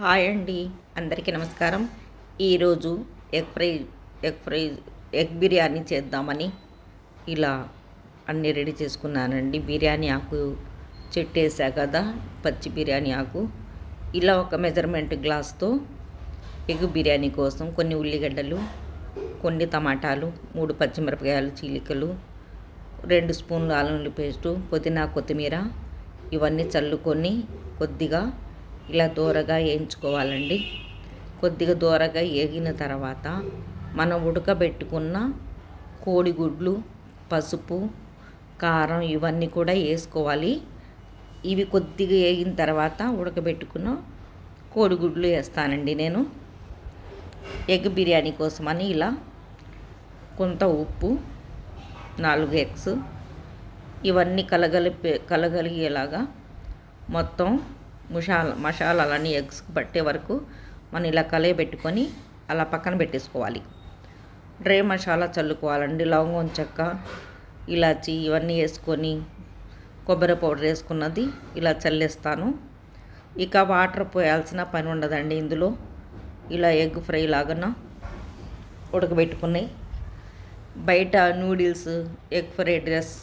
Hi అండి, అందరికీ నమస్కారం. ఈరోజు egg fry egg fry egg biryani చేద్దామని ఇలా అన్నీ రెడీ చేసుకున్నానండి. బిర్యానీ ఆకు చెట్టేసా కదా, పచ్చి బిర్యానీ ఆకు. ఇలా ఒక మెజర్మెంట్ గ్లాస్తో ఎగ్ బిర్యానీ కోసం కొన్ని ఉల్లిగడ్డలు, కొన్ని టమాటాలు, 3 పచ్చిమిరపకాయలు చీలికలు, 2 స్పూన్లు అల్లం వెల్లుల్లి పేస్టు, పుదీనా, కొత్తిమీర ఇవన్నీ చల్లుకొని కొద్దిగా ఇలా దూరగా వేయించుకోవాలండి. కొద్దిగా దూరగా వేగిన తర్వాత మనం ఉడకబెట్టుకున్న కోడిగుడ్లు, పసుపు, కారం ఇవన్నీ కూడా వేసుకోవాలి. ఇవి కొద్దిగా వేగిన తర్వాత ఉడకబెట్టుకున్న కోడిగుడ్లు వేస్తానండి నేను. ఎగ్ బిర్యానీ కోసమని ఇలా కొంత ఉప్పు, 4 ఎగ్స్ ఇవన్నీ కలగలిగేలాగా మొత్తం మసాలాలన్నీ ఎగ్స్కి పట్టే వరకు మనం ఇలా కలయబెట్టుకొని అలా పక్కన పెట్టేసుకోవాలి. డ్రై మసాలా చల్లుకోవాలండి. లవంగం, చెక్క, ఇలాచి ఇవన్నీ వేసుకొని కొబ్బరి పౌడర్ వేసుకున్నది ఇలా చల్లేస్తాను. ఇక వాటర్ పోయాల్సిన పని ఉండదండి ఇందులో. ఇలా ఎగ్ ఫ్రై లాగా ఉడకబెట్టుకున్నాయి. బయట నూడిల్స్, ఎగ్ ఫ్రైడ్ రైస్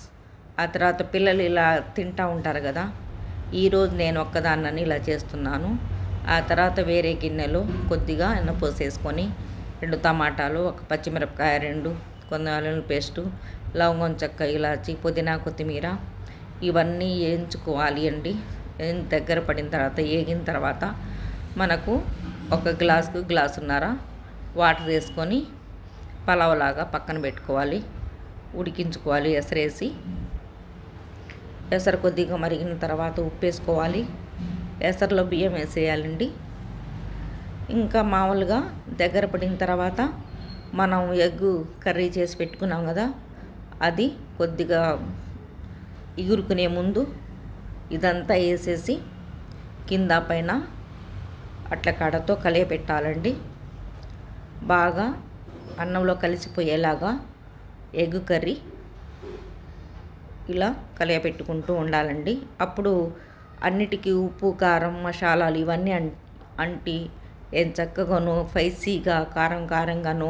ఆ తర్వాత పిల్లలు ఇలా తింటూ ఉంటారు కదా. ఈరోజు నేను ఒక్కదాన్నని ఇలా చేస్తున్నాను. ఆ తర్వాత వేరే గిన్నెలో కొద్దిగా ఎన్న పోసేసుకొని 2 టమాటాలు, 1 పచ్చిమిరపకాయ, 2 కొన్ని అల్లం పేస్టు, లవంగం, చెక్క, ఇలాచి, పుదీనా, కొత్తిమీర ఇవన్నీ వేయించుకోవాలి అండి. దగ్గర పడిన తర్వాత వేగిన తర్వాత మనకు ఒక గ్లాసున్నర వాటర్ వేసుకొని పలావ్లాగా పక్కన పెట్టుకోవాలి. ఉడికించుకోవాలి. ఎసరేసి ఎసరు కొద్దిగా మరిగిన తర్వాత ఉప్పు వేసుకోవాలి. ఎసరులో బియ్యం వేసేయాలండి. ఇంకా మామూలుగా దగ్గర పడిన తర్వాత మనం ఎగ్ కర్రీ చేసి పెట్టుకున్నాం కదా, అది కొద్దిగా ఇగురుకునే ముందు ఇదంతా వేసేసి కింద పైన అట్ల కాడతో కలియపెట్టాలండి. బాగా అన్నంలో కలిసిపోయేలాగా ఎగ్ కర్రీ ఇలా కలియపెట్టుకుంటూ ఉండాలండి. అప్పుడు అన్నిటికీ ఉప్పు, కారం, మసాలాలు ఇవన్నీ అంటి ఏం చక్కగాను స్పైసీగా కారంగాను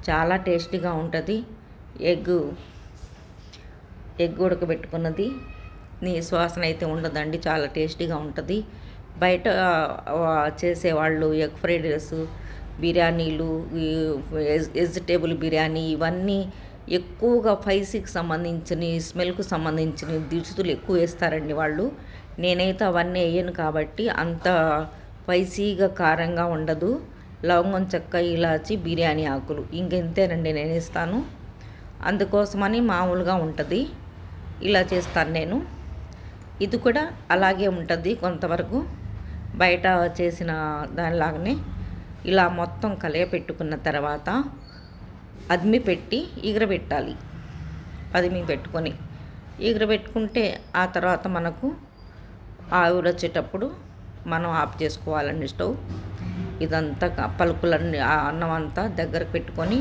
చాలా టేస్టీగా ఉంటుంది. ఎగ్ ఉడకబెట్టుకున్నది నీ సువాసన అయితే ఉండదండి, చాలా టేస్టీగా ఉంటుంది. బయట చేసేవాళ్ళు ఎగ్ ఫ్రైడ్ రైస్, బిర్యానీలు, వెజిటేబుల్ బిర్యానీ ఇవన్నీ ఎక్కువగా స్పైసీకి సంబంధించిన, స్మెల్కు సంబంధించిన దినుసులు ఎక్కువ వేస్తారండి వాళ్ళు. నేనైతే అవన్నీ వేయను కాబట్టి అంత స్పైసీగా కారంగా ఉండదు. లవంగం, చెక్క, ఇలాచి, బిర్యానీ ఆకులు ఇంకెంతేనండి నేను వేస్తాను. అందుకోసమని మామూలుగా ఉంటుంది, ఇలా చేస్తాను నేను. ఇది కూడా అలాగే ఉంటుంది కొంతవరకు. బయట చేసిన దానిలాగానే ఇలా మొత్తం కలియపెట్టుకున్న తర్వాత అదిమి పెట్టి ఎగరబెట్టాలి. అదిమి పెట్టుకొని ఎగరబెట్టుకుంటే ఆ తర్వాత మనకు ఆవిరి వచ్చేటప్పుడు మనం ఆఫ్ చేసుకోవాలండి స్టవ్. ఇదంతా పలుకులన్నీ ఆ అన్నం అంతా దగ్గరకు పెట్టుకొని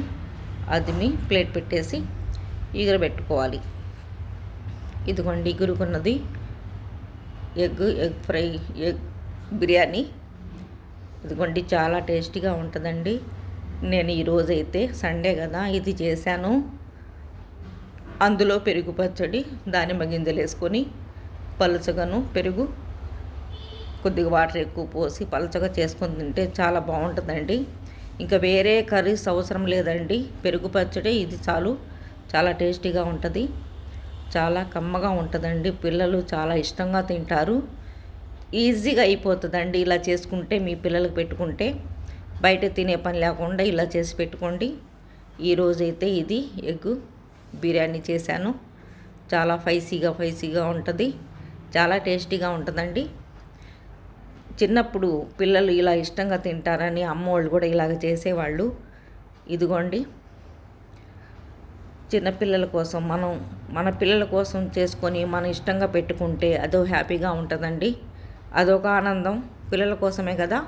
అదిమి ప్లేట్ పెట్టేసి ఎగరబెట్టుకోవాలి. ఇదిగోండి ఎగురుకున్నది ఎగ్ ఫ్రై, ఎగ్ బిర్యానీ. ఇదిగోండి చాలా టేస్టీగా ఉంటుందండి. నేను ఈరోజైతే సండే కదా ఇది చేశాను. అందులో పెరుగు పచ్చడి, దానిమ్మ గింజలు వేసుకొని పలుచగాను పెరుగు, కొద్దిగా వాటర్ ఎక్కువ పోసి పలుచగా చేసుకొని తింటే చాలా బాగుంటుందండి. ఇంకా వేరే కర్రీస్ అవసరం లేదండి. పెరుగు పచ్చడి ఇది చాలు. చాలా టేస్టీగా ఉంటుంది, చాలా కమ్మగా ఉంటుందండి. పిల్లలు చాలా ఇష్టంగా తింటారు. ఈజీగా అయిపోతుందండి ఇలా చేసుకుంటే. మీ పిల్లలకు పెట్టుకుంటే బయట తినే పని లేకుండా ఇలా చేసి పెట్టుకోండి. ఈరోజైతే ఇది ఎగ్ బిర్యానీ చేశాను. చాలా స్పైసీగా ఉంటుంది, చాలా టేస్టీగా ఉంటుందండి. చిన్నప్పుడు పిల్లలు ఇలా ఇష్టంగా తింటారని అమ్మోళ్ళు కూడా ఇలాగ చేసేవాళ్ళు. ఇదిగోండి చిన్నపిల్లల కోసం మన పిల్లల కోసం చేసుకొని మన ఇష్టంగా పెట్టుకుంటే అదో హ్యాపీగా ఉంటుందండి. అదొక ఆనందం. పిల్లల కోసమే కదా.